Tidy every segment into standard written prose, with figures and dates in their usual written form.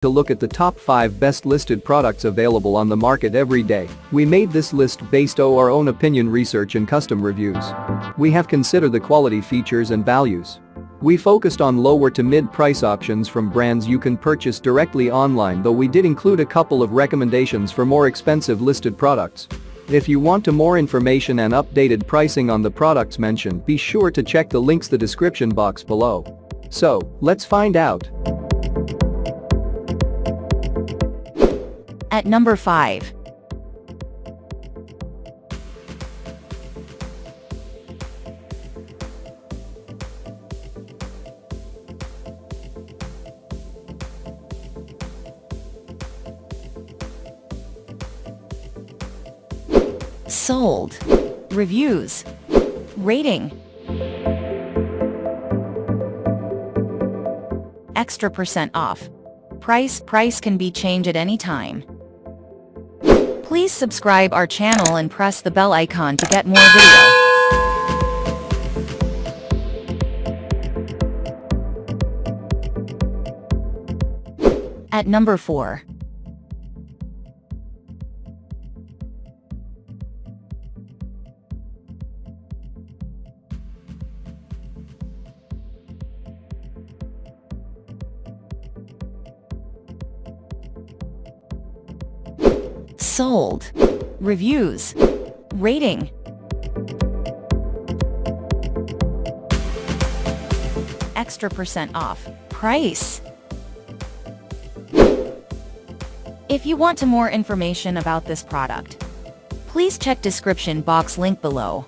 to look at the top 5 best listed products available on the market every day. We made this list based on our own opinion research and custom reviews. We have considered the quality, features and values. We focused on lower to mid-price options from brands you can purchase directly online, though we did include a couple of recommendations for more expensive listed products. If you want more information and updated pricing on the products mentioned, be sure to check the links in the description box below. So, let's find out. At number 5. Sold. Reviews. Rating. Extra % off. Price can be changed at any time. Please subscribe our channel and press the bell icon to get more video. At number 4. Sold. Reviews. Rating. Extra % off. Price. If you want more information about this product, please check description box link below.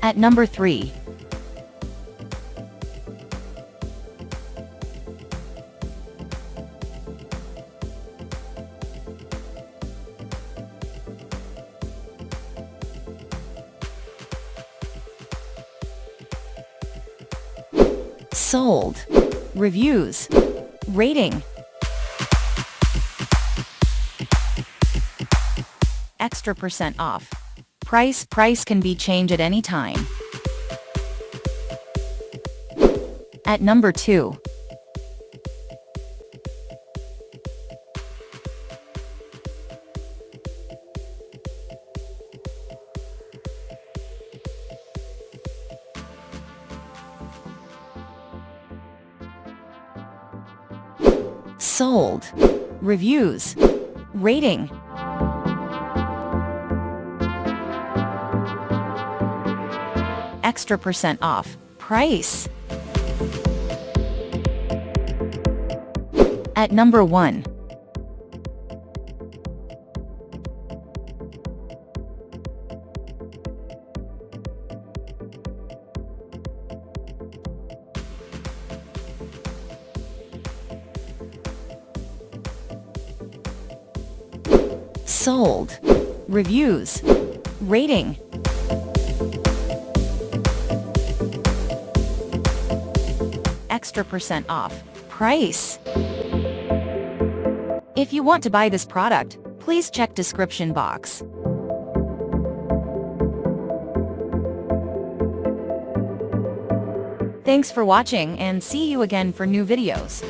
At number 3. Sold. Reviews. Rating. Extra % off. Price can be changed at any time. At number 2. Sold. Reviews. Rating. Extra % off. Price. At number 1. Sold. Reviews. Rating. Extra % off. Price. If you want to buy this product, please check description box. Thanks for watching and see you again for new videos.